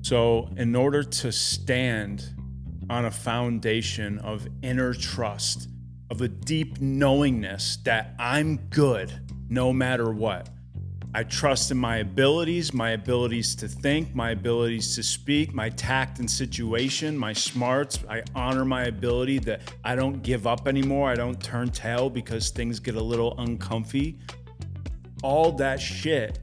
So, in order to stand on a foundation of inner trust, of a deep knowingness that I'm good no matter what, I trust in my abilities to think, my abilities to speak, my tact and situation, my smarts. I honor my ability that I don't give up anymore. I don't turn tail because things get a little uncomfy. All that shit,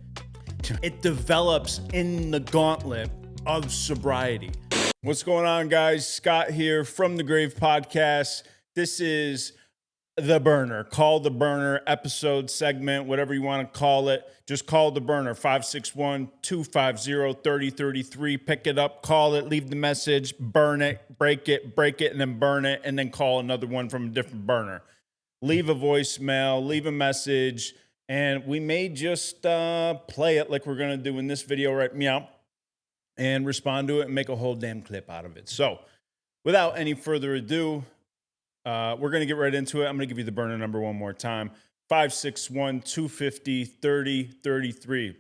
it develops in the gauntlet of sobriety. What's going on, guys? Scott here from the Grave Podcast. This is The Burner. Call the Burner episode segment, whatever you want to call it. Just call the burner, 561-250-3033. Pick it up, call it, leave the message, burn it, break it, and then burn it, and then call another one from a different burner. Leave a voicemail, leave a message, and we may just play it like we're going to do in this video right meow, and respond to it and make a whole damn clip out of it. So without any further ado, we're going to get right into it. I'm going to give you the burner number one more time, 561-250-3033.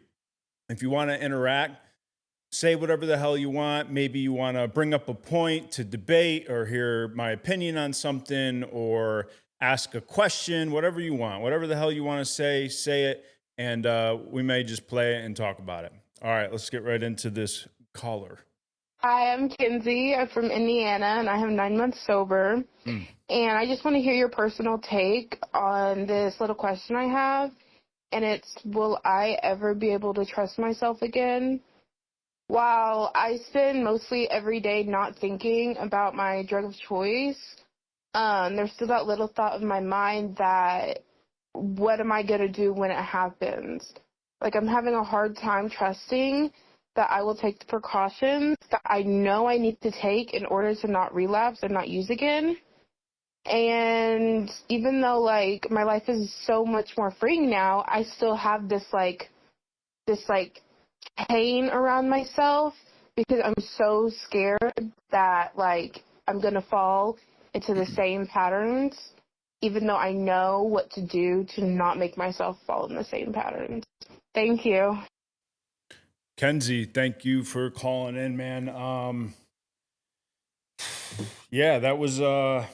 If you want to interact, say whatever the hell you want. Maybe you want to bring up a point to debate or hear my opinion on something or ask a question, whatever you want. Whatever the hell you want to say it, and we may just play it and talk about it. All right, let's get right into this caller. Hi, I'm Kenzie. I'm from Indiana, and I have 9 months sober. And I just want to hear your personal take on this little question I have. And it's, will I ever be able to trust myself again? While I spend mostly every day not thinking about my drug of choice, there's still that little thought in my mind that, what am I going to do when it happens? Like, I'm having a hard time trusting that I will take the precautions that I know I need to take in order to not relapse and not use again. And even though, like, my life is so much more freeing now, I still have this pain around myself because I'm so scared that, like, I'm going to fall into the same patterns, even though I know what to do to not make myself fall in the same patterns. Thank you. Kenzie, thank you for calling in, man. Yeah, that was a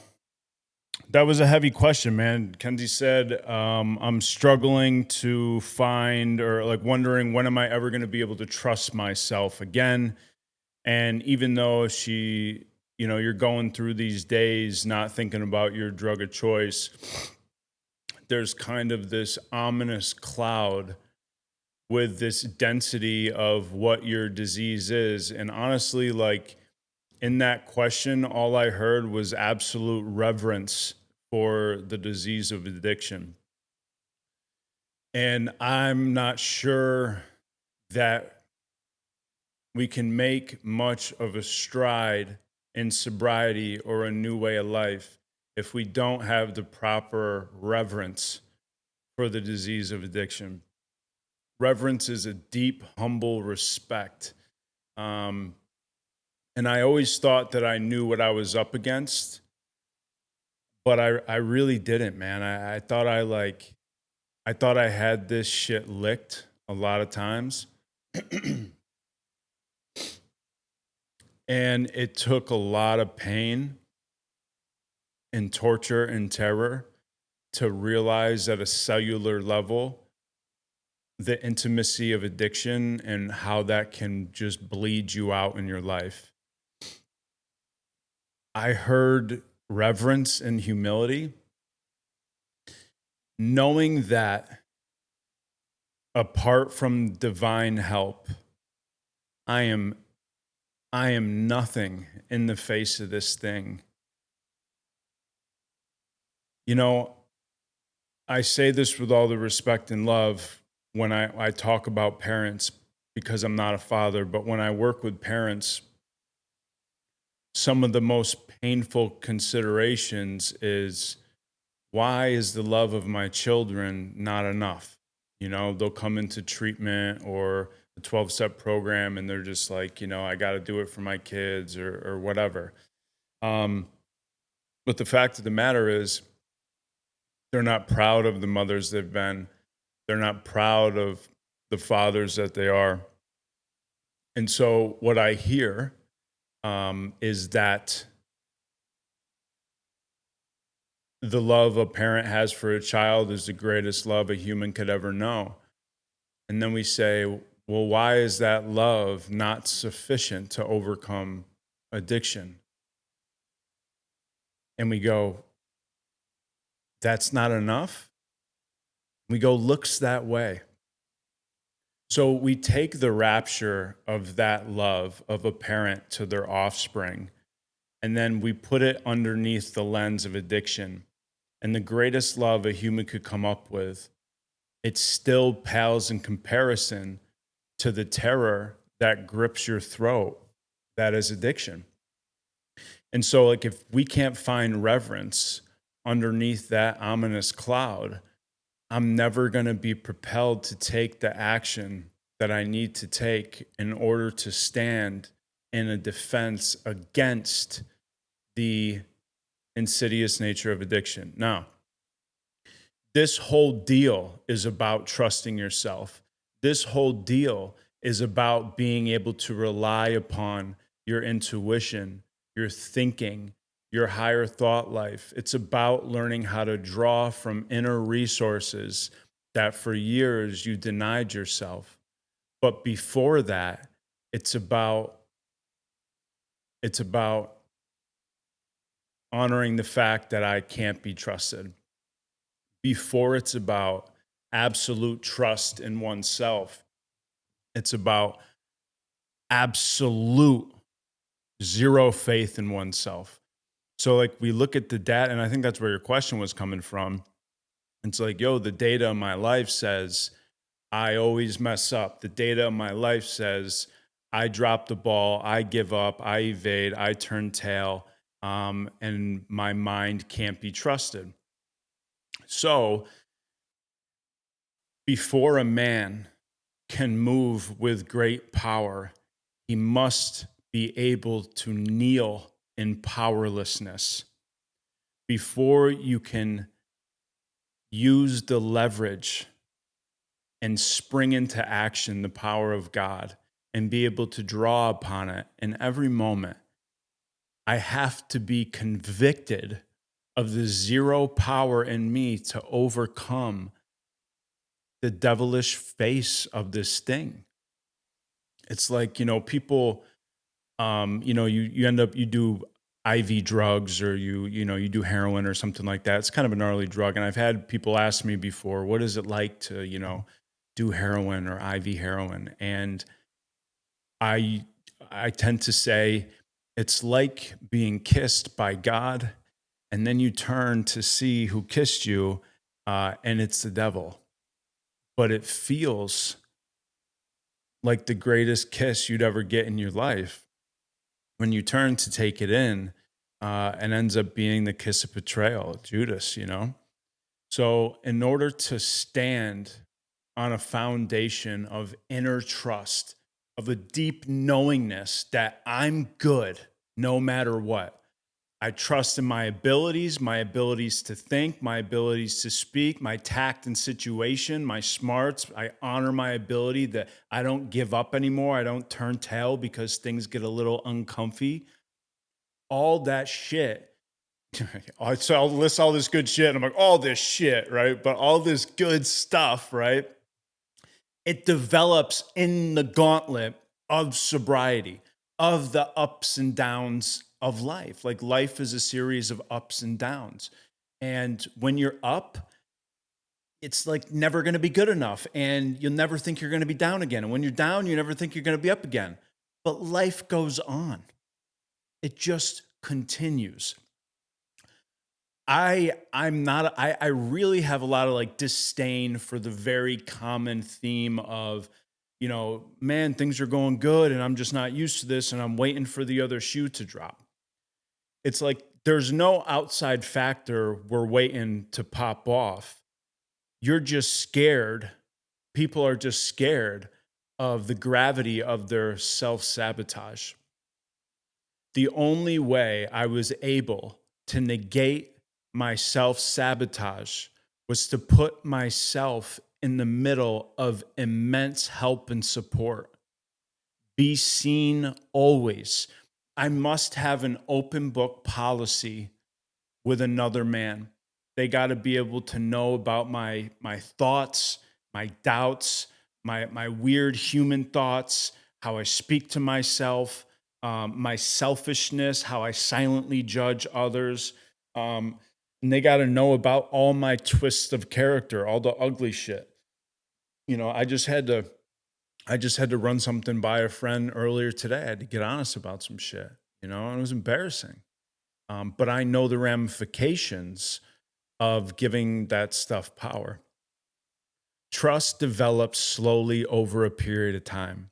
heavy question, man. Kenzie said, I'm struggling to find, or like wondering, when am I ever going to be able to trust myself again? And even though you're going through these days not thinking about your drug of choice, there's kind of this ominous cloud with this density of what your disease is. And honestly, like, in that question, all I heard was absolute reverence for the disease of addiction. And I'm not sure that we can make much of a stride in sobriety or a new way of life if we don't have the proper reverence for the disease of addiction. Reverence is a deep, humble respect. And I always thought that I knew what I was up against, but I really didn't, man. I thought I had this shit licked a lot of times. And it took a lot of pain and torture and terror to realize at a cellular level the intimacy of addiction and how that can just bleed you out in your life. I heard reverence and humility, knowing that apart from divine help, I am nothing in the face of this thing. You know, I say this with all the respect and love when I talk about parents, because I'm not a father, but when I work with parents, some of the most painful considerations is, why is the love of my children not enough? You know, they'll come into treatment or a 12-step program and they're just like, I got to do it for my kids or whatever. But the fact of the matter is, they're not proud of the mothers they've been. They're not proud of the fathers that they are. And so what I hear is that the love a parent has for a child is the greatest love a human could ever know. And then we say, well, why is that love not sufficient to overcome addiction? And we go, that's not enough? We go, looks that way. So we take the rapture of that love of a parent to their offspring, and then we put it underneath the lens of addiction. And the greatest love a human could come up with, it still pales in comparison to the terror that grips your throat, that is addiction. And so, like, if we can't find reverence underneath that ominous cloud, I'm never going to be propelled to take the action that I need to take in order to stand in a defense against the insidious nature of addiction. Now, this whole deal is about trusting yourself. This whole deal is about being able to rely upon your intuition, your thinking, your higher thought life. It's about learning how to draw from inner resources that for years you denied yourself. But before that, it's about honoring the fact that I can't be trusted. Before it's about absolute trust in oneself, it's about absolute zero faith in oneself. So like we look at the data, and I think that's where your question was coming from. It's like, yo, the data of my life says I always mess up. The data of my life says I drop the ball, I give up, I evade, I turn tail, and my mind can't be trusted. So before a man can move with great power, he must be able to kneel in powerlessness. Before you can use the leverage and spring into action the power of God and be able to draw upon it in every moment, I have to be convicted of the zero power in me to overcome the devilish face of this thing. It's like, people, you end up, you do IV drugs, or you do heroin or something like that. It's kind of a gnarly drug. And I've had people ask me before, what is it like to, do heroin or IV heroin? And I tend to say it's like being kissed by God, and then you turn to see who kissed you, and it's the devil. But it feels like the greatest kiss you'd ever get in your life when you turn to take it in, and ends up being the kiss of betrayal, Judas, So in order to stand on a foundation of inner trust, of a deep knowingness that I'm good no matter what. I trust in my abilities to think, my abilities to speak, my tact and situation, my smarts. I honor my ability that I don't give up anymore. I don't turn tail because things get a little uncomfy. All that shit. So I'll list all this good shit. And I'm like, all this shit, right? But all this good stuff, right? It develops in the gauntlet of sobriety, of the ups and downs of life. Like life is a series of ups and downs. And when you're up, it's like never going to be good enough. And you'll never think you're going to be down again. And when you're down, you never think you're going to be up again. But life goes on. It just continues. I really have a lot of like disdain for the very common theme of, man, things are going good and I'm just not used to this and I'm waiting for the other shoe to drop. It's like there's no outside factor we're waiting to pop off. You're just scared. People are just scared of the gravity of their self-sabotage. The only way I was able to negate my self-sabotage was to put myself in the middle of immense help and support. be seen always. I must have an open book policy with another man. They got to be able to know about my thoughts, my doubts, my weird human thoughts, how I speak to myself, my selfishness, how I silently judge others. And they got to know about all my twists of character, all the ugly shit. I just had to run something by a friend earlier today. I had to get honest about some shit, and it was embarrassing. But I know the ramifications of giving that stuff power. Trust develops slowly over a period of time.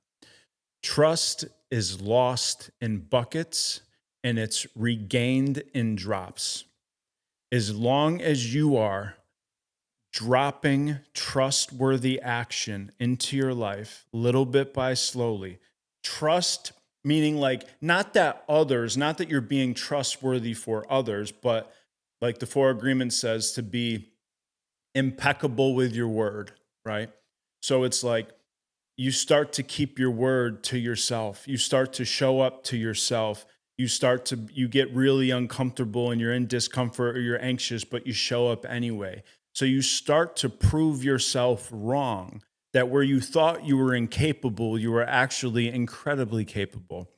Trust is lost in buckets and it's regained in drops. As long as you are dropping trustworthy action into your life, little bit by slowly, trust meaning like not that you're being trustworthy for others, but like the Four Agreements says, to be impeccable with your word, right? So it's like you start to keep your word to yourself. You start to show up to yourself. You get really uncomfortable and you're in discomfort or you're anxious, but you show up anyway. So you start to prove yourself wrong, that where you thought you were incapable, you were actually incredibly capable.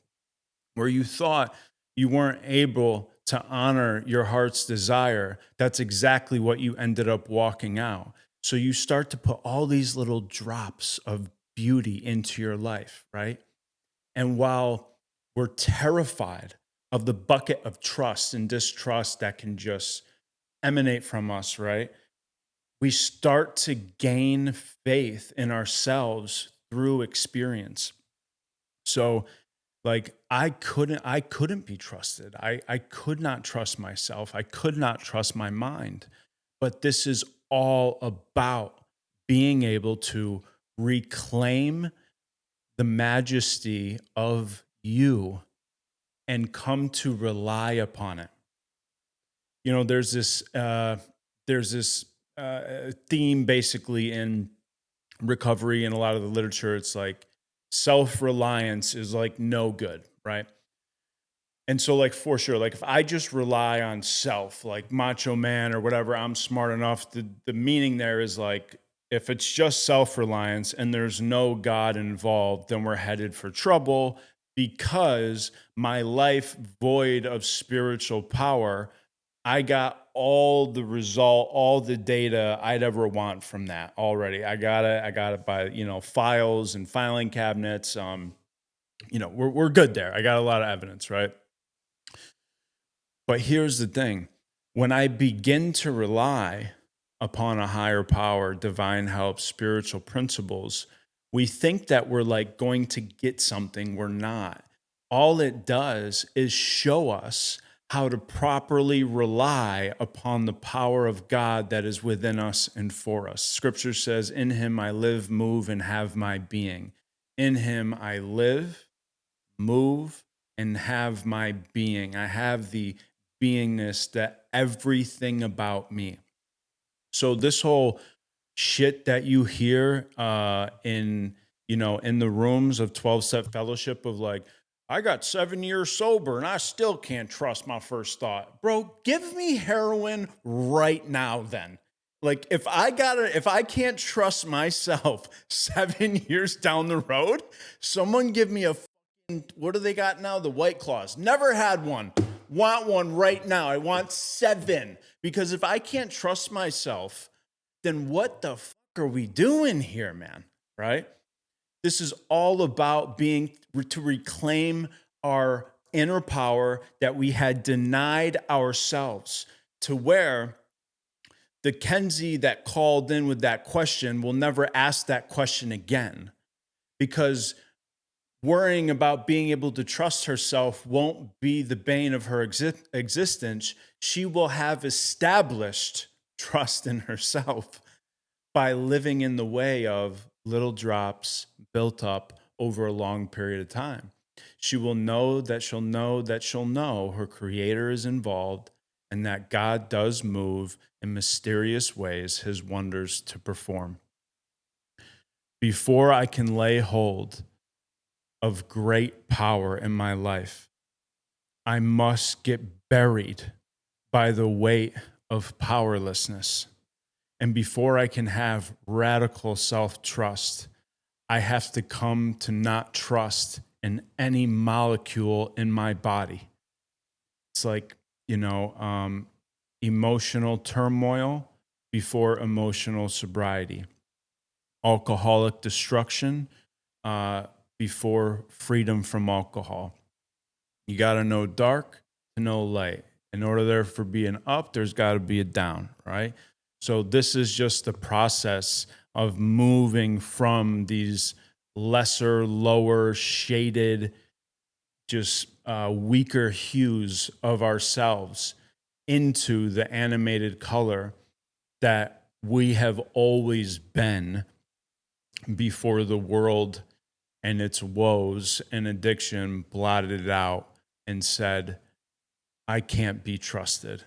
Where you thought you weren't able to honor your heart's desire, that's exactly what you ended up walking out. So you start to put all these little drops of beauty into your life, right? And while we're terrified of the bucket of trust and distrust that can just emanate from us, right? We start to gain faith in ourselves through experience. So like I couldn't be trusted. I could not trust myself. I could not trust my mind. But this is all about being able to reclaim the majesty of you and come to rely upon it. There's this theme basically in recovery and a lot of the literature. It's like self-reliance is like no good, right? And so, like, for sure, like, if I just rely on self, like macho man or whatever, I'm smart enough. The meaning there is like, if it's just self reliance and there's no God involved, then we're headed for trouble because my life void of spiritual power, I got all the result, all the data I'd ever want from that already. I got it by, files and filing cabinets. We're good there. I got a lot of evidence, right? But here's the thing. When I begin to rely upon a higher power, divine help, spiritual principles, we think that we're like going to get something. We're not. All it does is show us how to properly rely upon the power of God that is within us and for us. Scripture says, in him I live, move, and have my being. In him I live, move, and have my being. I have the beingness, that everything about me. So this whole shit that you hear in the rooms of 12-step fellowship of like, I got 7 years sober and I still can't trust my first thought. Bro, give me heroin right now then. Like if I can't trust myself 7 years down the road, someone give me a what do they got now? The White Claws. Never had one. Want one right now. I want 7. Because if I can't trust myself, then what the fuck are we doing here, man? Right? This is all about to reclaim our inner power that we had denied ourselves, to where the Kenzie that called in with that question will never ask that question again, because worrying about being able to trust herself won't be the bane of her existence. She will have established trust in herself by living in the way of little drops built up over a long period of time. She will know that she'll know that she'll know her creator is involved and that God does move in mysterious ways, his wonders to perform. Before I can lay hold of great power in my life, I must get buried by the weight of powerlessness. And before I can have radical self-trust, I have to come to not trust in any molecule in my body. It's like, emotional turmoil before emotional sobriety, alcoholic destruction before freedom from alcohol. You got to know dark to know light. In order there for be an up, there's got to be a down, right? So this is just the process of moving from these lesser, lower, shaded, just weaker hues of ourselves into the animated color that we have always been before the world and its woes and addiction blotted it out and said, I can't be trusted,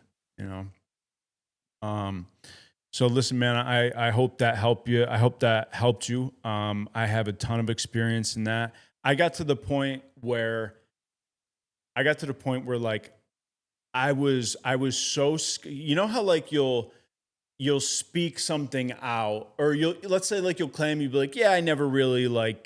So listen, man, I hope that helped you. I hope that helped you. I have a ton of experience in that. I got to the point where like I was so, how like you'll speak something out, or let's say like you'll claim, you'll be like, yeah, I never really worry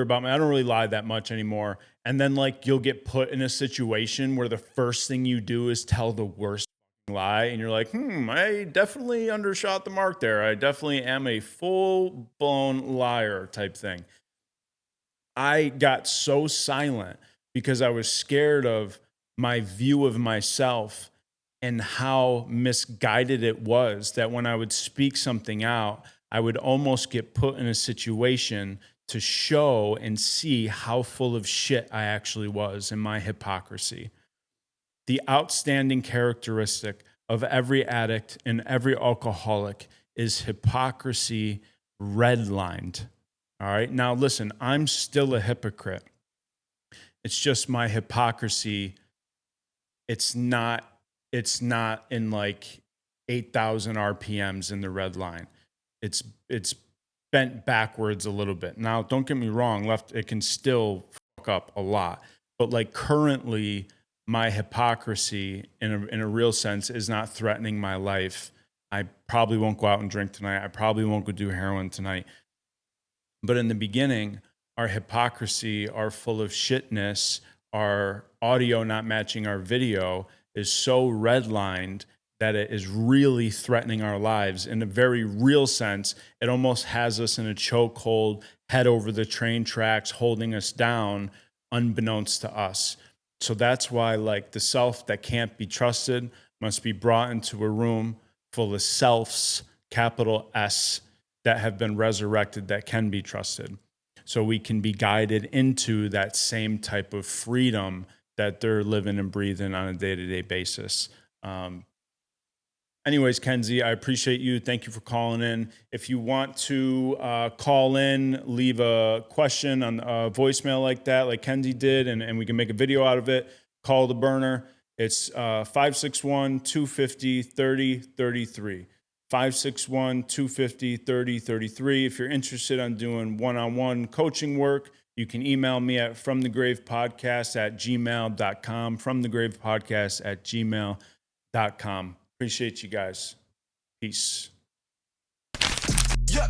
about me. I don't really lie that much anymore. And then like you'll get put in a situation where the first thing you do is tell the worst lie. And you're like, I definitely undershot the mark there. I definitely am a full blown liar type thing. I got so silent because I was scared of my view of myself and how misguided it was, that when I would speak something out, I would almost get put in a situation to show and see how full of shit I actually was in my hypocrisy. The outstanding characteristic of every addict and every alcoholic is hypocrisy redlined. All right. Now, listen, I'm still a hypocrite. It's just my hypocrisy. It's not in like 8,000 RPMs in the red line. It's bent backwards a little bit. Now, don't get me wrong, it can still fuck up a lot. But like currently, my hypocrisy in a real sense is not threatening my life. I probably won't go out and drink tonight. I probably won't go do heroin tonight. But in the beginning, our hypocrisy, our full of shitness, our audio not matching our video is so redlined that it is really threatening our lives. In a very real sense, it almost has us in a chokehold, head over the train tracks, holding us down, unbeknownst to us. So that's why, like, the self that can't be trusted must be brought into a room full of selves, capital S, that have been resurrected, that can be trusted. So we can be guided into that same type of freedom that they're living and breathing on a day-to-day basis. Anyways, Kenzie, I appreciate you. Thank you for calling in. If you want to call in, leave a question on a voicemail like that, like Kenzie did, and we can make a video out of it, call the burner. It's 561-250-3033. 561-250-3033. If you're interested in doing one-on-one coaching work, you can email me at fromthegravepodcast@gmail.com, fromthegravepodcast@gmail.com. Appreciate you guys. Peace. Yeah.